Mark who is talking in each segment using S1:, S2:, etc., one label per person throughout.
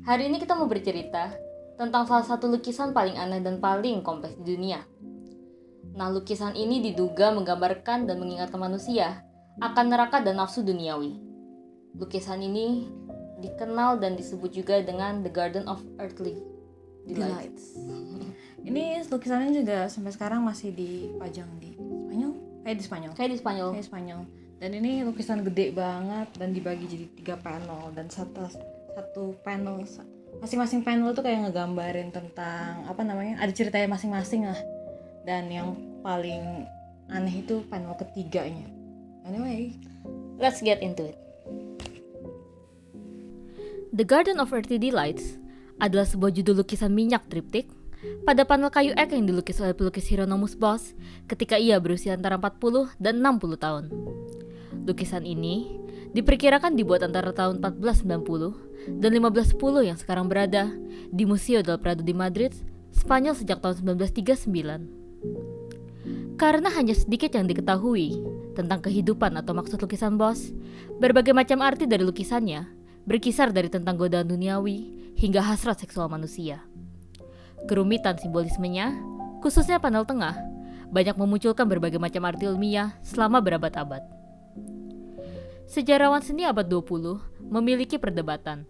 S1: Hari ini kita mau bercerita tentang salah satu lukisan paling aneh dan paling kompleks di dunia. Nah, lukisan ini diduga menggambarkan dan mengingatkan manusia akan neraka dan nafsu duniawi. Lukisan ini dikenal dan disebut juga dengan The Garden of Earthly Delights.
S2: Ini lukisannya juga sampai sekarang masih dipajang di Spanyol? Kayak di Spanyol. Dan ini lukisan gede banget dan dibagi jadi 3 panel, dan satu panel, masing-masing panel tuh kayak ngegambarin tentang ada ceritanya masing-masing lah. Dan yang paling aneh itu panel ketiganya. Anyway,
S1: Let's get into it. The Garden of Earthly Delights adalah sebuah judul lukisan minyak triptik pada panel kayu ek yang dilukis oleh pelukis Hieronymus Bosch ketika ia berusia antara 40 dan 60 tahun. Lukisan ini diperkirakan dibuat antara tahun 1490 dan 1510 yang sekarang berada di Museo del Prado di Madrid, Spanyol sejak tahun 1939. Karena hanya sedikit yang diketahui tentang kehidupan atau maksud lukisan Bosch, berbagai macam arti dari lukisannya berkisar dari tentang godaan duniawi hingga hasrat seksual manusia. Kerumitan simbolismenya, khususnya panel tengah, banyak memunculkan berbagai macam arti ilmiah selama berabad-abad. Sejarawan seni abad 20 memiliki perdebatan.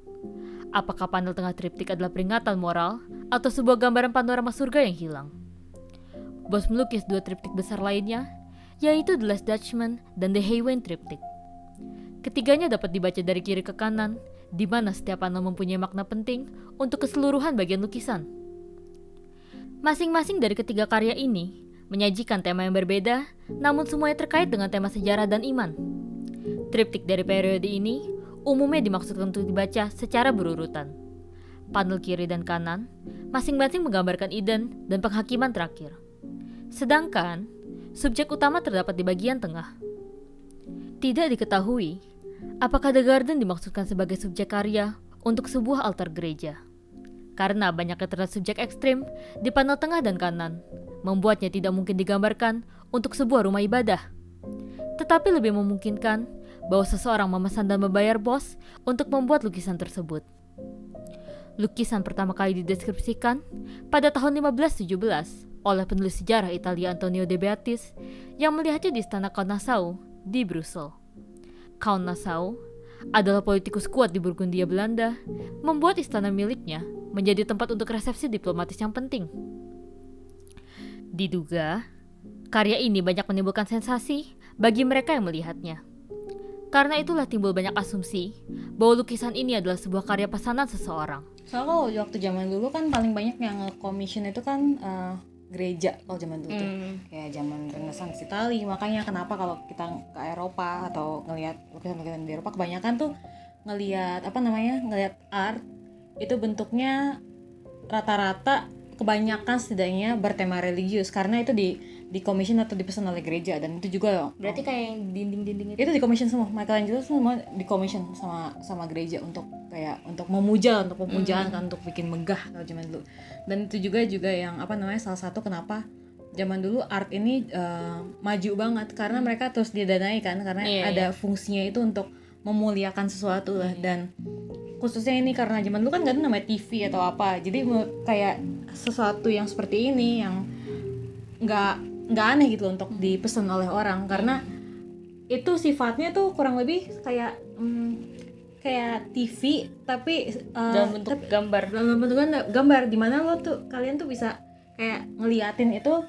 S1: Apakah panel tengah triptik adalah peringatan moral atau sebuah gambaran panorama surga yang hilang? Bosch melukis 2 triptik besar lainnya, yaitu The Last Dutchman dan The Haywain Triptych. Ketiganya dapat dibaca dari kiri ke kanan, di mana setiap panel mempunyai makna penting untuk keseluruhan bagian lukisan. Masing-masing dari ketiga karya ini menyajikan tema yang berbeda, namun semuanya terkait dengan tema sejarah dan iman. Triptik dari periode ini umumnya dimaksudkan untuk dibaca secara berurutan. Panel kiri dan kanan masing-masing menggambarkan Eden dan penghakiman terakhir. Sedangkan subjek utama terdapat di bagian tengah. Tidak diketahui apakah The Garden dimaksudkan sebagai subjek karya untuk sebuah altar gereja. Karena banyaknya terdapat subjek ekstrim di panel tengah dan kanan, membuatnya tidak mungkin digambarkan untuk sebuah rumah ibadah. Tetapi lebih memungkinkan bahwa seseorang memesan dan membayar Bosch untuk membuat lukisan tersebut. Lukisan pertama kali dideskripsikan pada tahun 1517 oleh penulis sejarah Italia Antonio de Beatis yang melihatnya di istana Count Nassau di Brussel. Count Nassau adalah politikus kuat di Burgundia Belanda, membuat istana miliknya menjadi tempat untuk resepsi diplomatis yang penting. Diduga, karya ini banyak menimbulkan sensasi bagi mereka yang melihatnya. Karena itulah timbul banyak asumsi bahwa lukisan ini adalah sebuah karya pesanan seseorang.
S2: soalnya kalau waktu zaman dulu kan paling banyak yang nge-commission itu kan gereja kalau zaman dulu tuh. Kayak zaman Renaissance Italia. Makanya kenapa kalau kita ke Eropa atau ngelihat lukisan-lukisan di Eropa, kebanyakan tuh ngelihat art itu bentuknya rata-rata, kebanyakan setidaknya bertema religius, karena itu di commission atau dipesan oleh gereja. Dan itu juga
S1: Berarti kayak yang dinding-dinding
S2: itu di commission semua, Michelangelo semua di commission sama gereja untuk kayak untuk memujaan kan, untuk bikin megah kalau zaman dulu. Dan itu juga yang salah satu kenapa zaman dulu art ini maju banget, karena mereka terus didanai kan, karena ada fungsinya itu untuk memuliakan sesuatu lah. Dan khususnya ini karena zaman dulu kan nggak ada namanya TV atau apa, jadi kayak sesuatu yang seperti ini yang nggak aneh gitu untuk dipesan oleh orang, karena itu sifatnya tuh kurang lebih kayak TV tapi
S1: dalam bentuk
S2: gambar di mana kalian tuh bisa kayak ngeliatin itu,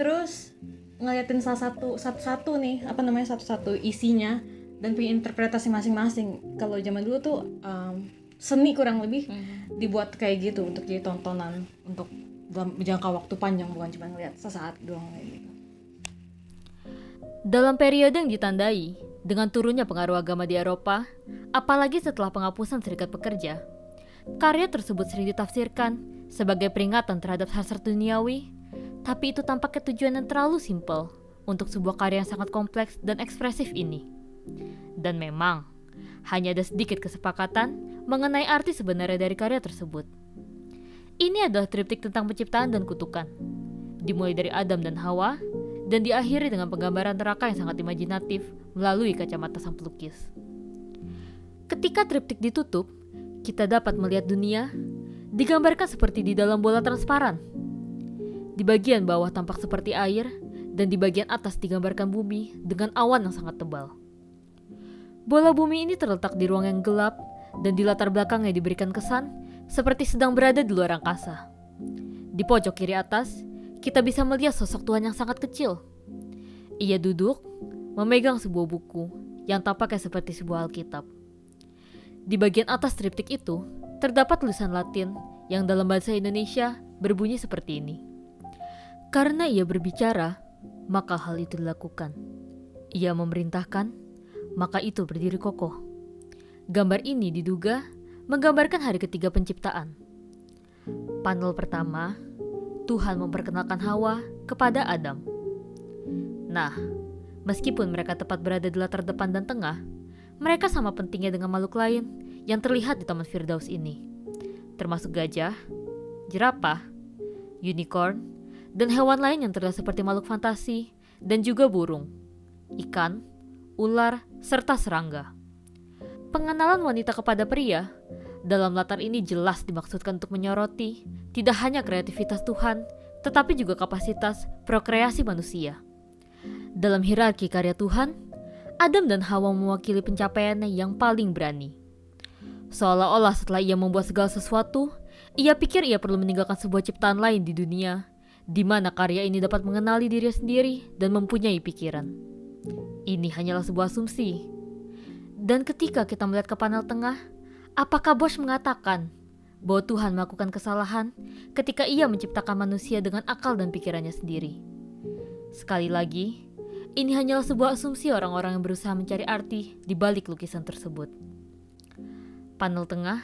S2: terus ngeliatin satu-satu nih satu-satu isinya dan punya interpretasi masing-masing. Kalau zaman dulu tuh seni kurang lebih dibuat kayak gitu untuk jadi tontonan untuk dalam jangka waktu panjang, bukan cuma ngeliat sesaat doang kayak gitu.
S1: Dalam periode yang ditandai dengan turunnya pengaruh agama di Eropa, apalagi setelah penghapusan serikat pekerja, karya tersebut sering ditafsirkan sebagai peringatan terhadap hasrat duniawi, tapi itu tampaknya tujuan yang terlalu simpel untuk sebuah karya yang sangat kompleks dan ekspresif ini. Dan memang, hanya ada sedikit kesepakatan mengenai arti sebenarnya dari karya tersebut. Ini adalah triptik tentang penciptaan dan kutukan, dimulai dari Adam dan Hawa, dan diakhiri dengan penggambaran neraka yang sangat imajinatif melalui kacamata sang pelukis. Ketika triptik ditutup, kita dapat melihat dunia digambarkan seperti di dalam bola transparan. Di bagian bawah tampak seperti air, dan di bagian atas digambarkan bumi dengan awan yang sangat tebal. Bola bumi ini terletak di ruang yang gelap, dan di latar belakangnya diberikan kesan seperti sedang berada di luar angkasa. Di pojok kiri atas, kita bisa melihat sosok Tuhan yang sangat kecil. Ia duduk, memegang sebuah buku yang tampaknya seperti sebuah Alkitab. Di bagian atas triptik itu, terdapat tulisan Latin yang dalam bahasa Indonesia berbunyi seperti ini. Karena ia berbicara, maka hal itu dilakukan. Ia memerintahkan, maka itu berdiri kokoh. Gambar ini diduga menggambarkan hari ketiga penciptaan. Panel pertama, Tuhan memperkenalkan Hawa kepada Adam. Nah, meskipun mereka tepat berada di latar depan dan tengah, mereka sama pentingnya dengan makhluk lain yang terlihat di Taman Firdaus ini, termasuk gajah, jerapah, unicorn, dan hewan lain yang terlihat seperti makhluk fantasi, dan juga burung, ikan, ular, serta serangga. Pengenalan wanita kepada pria dalam latar ini jelas dimaksudkan untuk menyoroti tidak hanya kreativitas Tuhan, tetapi juga kapasitas prokreasi manusia. Dalam hierarki karya Tuhan, Adam dan Hawa mewakili pencapaiannya yang paling berani. Seolah-olah setelah ia membuat segala sesuatu, ia pikir ia perlu meninggalkan sebuah ciptaan lain di dunia, di mana karya ini dapat mengenali diri sendiri dan mempunyai pikiran. Ini hanyalah sebuah asumsi. Dan ketika kita melihat ke panel tengah, apakah Bosch mengatakan bahwa Tuhan melakukan kesalahan ketika ia menciptakan manusia dengan akal dan pikirannya sendiri? Sekali lagi, ini hanyalah sebuah asumsi orang-orang yang berusaha mencari arti di balik lukisan tersebut. Panel tengah,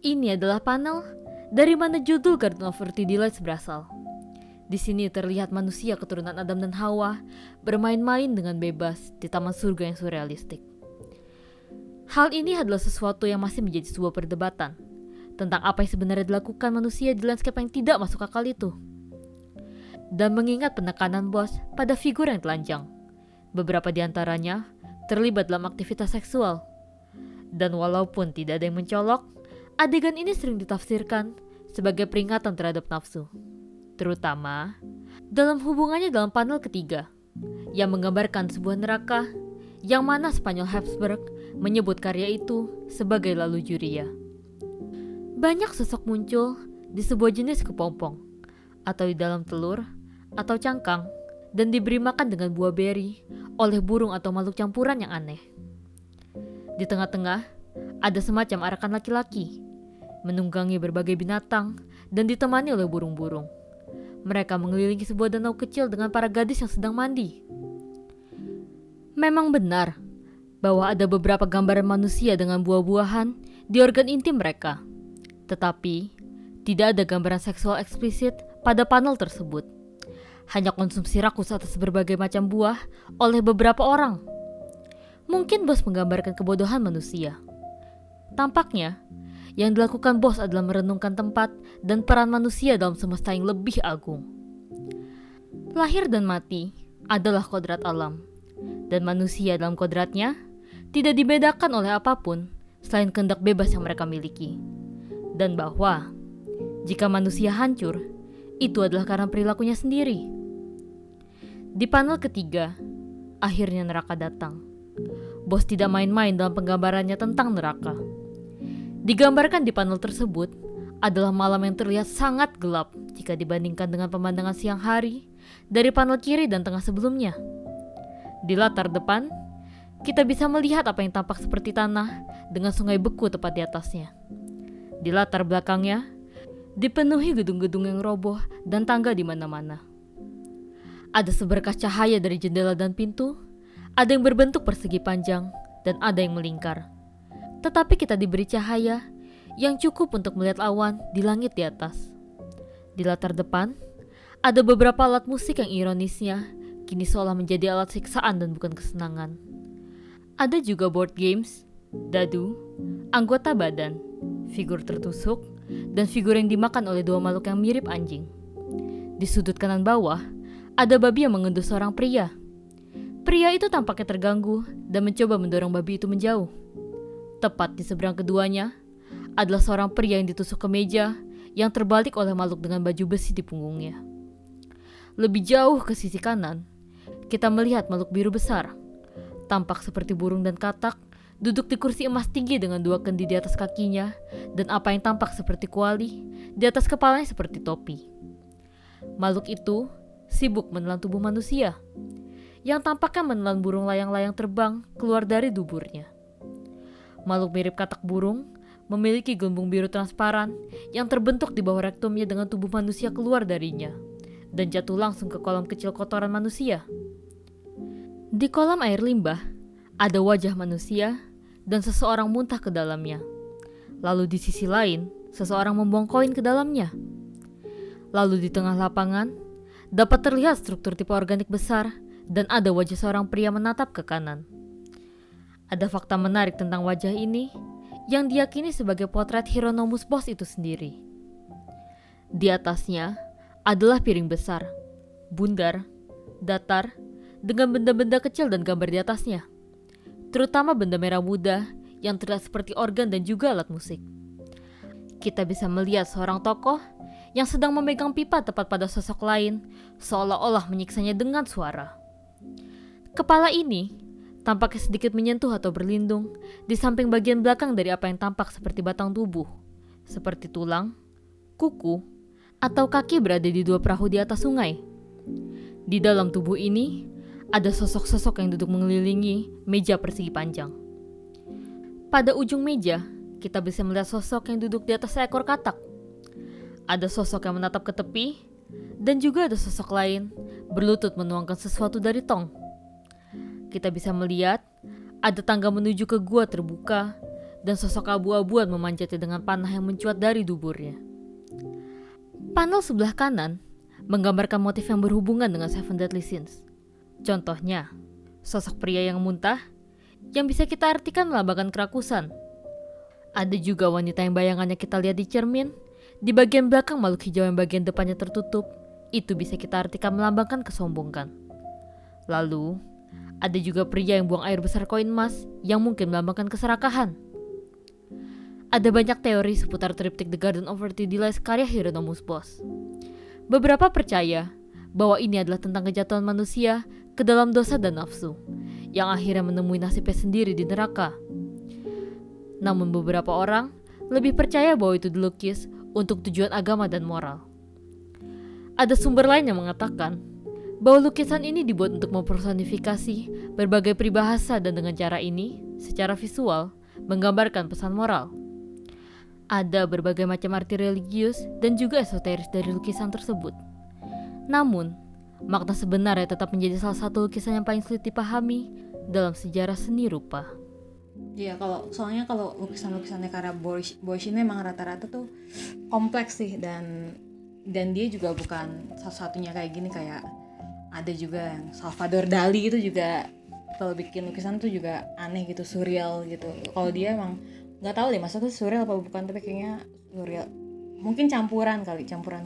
S1: ini adalah panel dari mana judul Garden of Earthly Delights berasal. Di sini terlihat manusia keturunan Adam dan Hawa bermain-main dengan bebas di taman surga yang surrealistik. Hal ini adalah sesuatu yang masih menjadi sebuah perdebatan tentang apa yang sebenarnya dilakukan manusia di landscape yang tidak masuk akal itu. Dan mengingat penekanan Bosch pada figur yang telanjang, beberapa di antaranya terlibat dalam aktivitas seksual. Dan walaupun tidak ada yang mencolok, adegan ini sering ditafsirkan sebagai peringatan terhadap nafsu. Terutama dalam hubungannya dalam panel ketiga, yang menggambarkan sebuah neraka yang mana Spanyol Habsburg menyebut karya itu sebagai lalujuria. Banyak sosok muncul di sebuah jenis kepompong, atau di dalam telur, atau cangkang, dan diberi makan dengan buah beri oleh burung atau makhluk campuran yang aneh. Di tengah-tengah, ada semacam arakan laki-laki, menunggangi berbagai binatang, dan ditemani oleh burung-burung. Mereka mengelilingi sebuah danau kecil dengan para gadis yang sedang mandi. Memang benar bahwa ada beberapa gambaran manusia dengan buah-buahan di organ intim mereka. Tetapi, tidak ada gambaran seksual eksplisit pada panel tersebut. Hanya konsumsi rakus atas berbagai macam buah oleh beberapa orang. Mungkin Bosch menggambarkan kebodohan manusia. Tampaknya, yang dilakukan Bosch adalah merenungkan tempat dan peran manusia dalam semesta yang lebih agung. Lahir dan mati adalah kodrat alam, dan manusia dalam kodratnya tidak dibedakan oleh apapun selain kehendak bebas yang mereka miliki. Dan bahwa jika manusia hancur, itu adalah karena perilakunya sendiri. Di panel ketiga, akhirnya neraka datang. Bosch tidak main-main dalam penggambarannya tentang neraka. Digambarkan di panel tersebut adalah malam yang terlihat sangat gelap jika dibandingkan dengan pemandangan siang hari dari panel kiri dan tengah sebelumnya. Di latar depan, kita bisa melihat apa yang tampak seperti tanah dengan sungai beku tepat di atasnya. Di latar belakangnya, dipenuhi gedung-gedung yang roboh dan tangga di mana-mana. Ada seberkas cahaya dari jendela dan pintu, ada yang berbentuk persegi panjang, dan ada yang melingkar. Tetapi kita diberi cahaya yang cukup untuk melihat awan di langit di atas. Di latar depan, ada beberapa alat musik yang ironisnya kini seolah menjadi alat siksaan dan bukan kesenangan. Ada juga board games, dadu, anggota badan, figur tertusuk, dan figur yang dimakan oleh dua makhluk yang mirip anjing. Di sudut kanan bawah, ada babi yang mengendus seorang pria. Pria itu tampaknya terganggu dan mencoba mendorong babi itu menjauh. Tepat di seberang keduanya, adalah seorang pria yang ditusuk ke meja yang terbalik oleh makhluk dengan baju besi di punggungnya. Lebih jauh ke sisi kanan, kita melihat makhluk biru besar, tampak seperti burung dan katak, duduk di kursi emas tinggi dengan 2 kendi di atas kakinya, dan apa yang tampak seperti kuali, di atas kepalanya seperti topi. Makhluk itu sibuk menelan tubuh manusia, yang tampaknya menelan burung layang-layang terbang keluar dari duburnya. Makhluk mirip katak burung, memiliki gelembung biru transparan yang terbentuk di bawah rektumnya dengan tubuh manusia keluar darinya, dan jatuh langsung ke kolam kecil kotoran manusia. Di kolam air limbah, ada wajah manusia dan seseorang muntah ke dalamnya. Lalu di sisi lain, seseorang membuang koin ke dalamnya. Lalu di tengah lapangan, dapat terlihat struktur tipe organik besar dan ada wajah seorang pria menatap ke kanan. Ada fakta menarik tentang wajah ini yang diyakini sebagai potret Hieronymus Bosch itu sendiri. Di atasnya adalah piring besar, bundar, datar, dengan benda-benda kecil dan gambar di atasnya, terutama benda merah muda yang terlihat seperti organ dan juga alat musik. Kita bisa melihat seorang tokoh yang sedang memegang pipa tepat pada sosok lain, seolah-olah menyiksanya dengan suara. Kepala ini tampaknya sedikit menyentuh atau berlindung di samping bagian belakang dari apa yang tampak seperti batang tubuh, seperti tulang, kuku, atau kaki berada di 2 perahu di atas sungai. Di dalam tubuh ini, ada sosok-sosok yang duduk mengelilingi meja persegi panjang. Pada ujung meja, kita bisa melihat sosok yang duduk di atas seekor katak. Ada sosok yang menatap ke tepi, dan juga ada sosok lain berlutut menuangkan sesuatu dari tong. Kita bisa melihat ada tangga menuju ke gua terbuka dan sosok abu-abuan memanjatnya dengan panah yang mencuat dari duburnya. Panel sebelah kanan menggambarkan motif yang berhubungan dengan Seven Deadly Sins. Contohnya, sosok pria yang muntah yang bisa kita artikan melambangkan kerakusan. Ada juga wanita yang bayangannya kita lihat di cermin. Di bagian belakang makhluk hijau yang bagian depannya tertutup, itu bisa kita artikan melambangkan kesombongan. Lalu, ada juga pria yang buang air besar koin emas yang mungkin melambangkan keserakahan. Ada banyak teori seputar triptik The Garden of Earthly Delights karya Hieronymus Bosch. Beberapa percaya bahwa ini adalah tentang kejatuhan manusia ke dalam dosa dan nafsu, yang akhirnya menemui nasibnya sendiri di neraka. Namun beberapa orang lebih percaya bahwa itu dilukis untuk tujuan agama dan moral. Ada sumber lain yang mengatakan bahwa lukisan ini dibuat untuk mempersonifikasi berbagai peribahasa dan dengan cara ini, secara visual, menggambarkan pesan moral. Ada berbagai macam arti religius dan juga esoteris dari lukisan tersebut. Namun, makna sebenarnya tetap menjadi salah satu lukisan yang paling sulit dipahami dalam sejarah seni rupa.
S2: Iya, soalnya kalau lukisan-lukisannya karya Bosch ini emang rata-rata tuh kompleks sih, dan dia juga bukan satu-satunya kayak gini. Kayak ada juga yang Salvador Dali itu juga kalau bikin lukisan tuh juga aneh gitu, surreal gitu. Kalau dia emang nggak tahu deh maksudnya surreal apa bukan, tapi kayaknya surreal, mungkin campuran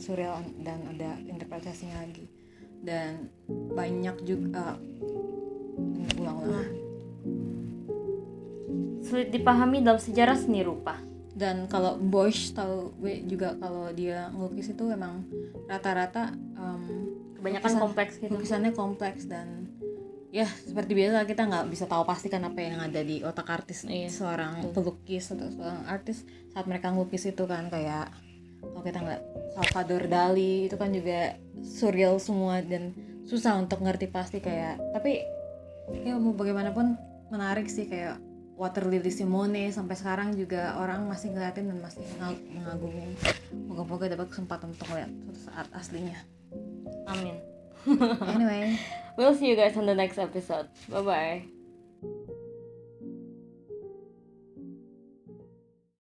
S2: surreal dan ada interpretasinya lagi. Dan banyak juga ulang-ulang
S1: Sulit dipahami dalam sejarah seni rupa.
S2: Dan kalau Bosch tahu gue juga, kalau dia ngelukis itu emang rata-rata
S1: Kebanyakan kompleks gitu.
S2: lukisannya kompleks, dan ya seperti biasa kita nggak bisa tahu pasti kan apa yang ada di otak artis seorang pelukis atau seorang artis saat mereka ngelukis itu kan. Kayak kalau kita ngeliat Salvador Dali itu kan juga surreal semua dan susah untuk ngerti pasti kayak, tapi ya mau bagaimanapun menarik sih. Kayak Water Lily Simone sampai sekarang juga orang masih ngeliatin dan masih mengagumi. Moga-moga dapat kesempatan untuk lihat suatu saat aslinya.
S1: Amin.
S2: Anyway,
S1: We'll see you guys on the next episode. Bye-bye.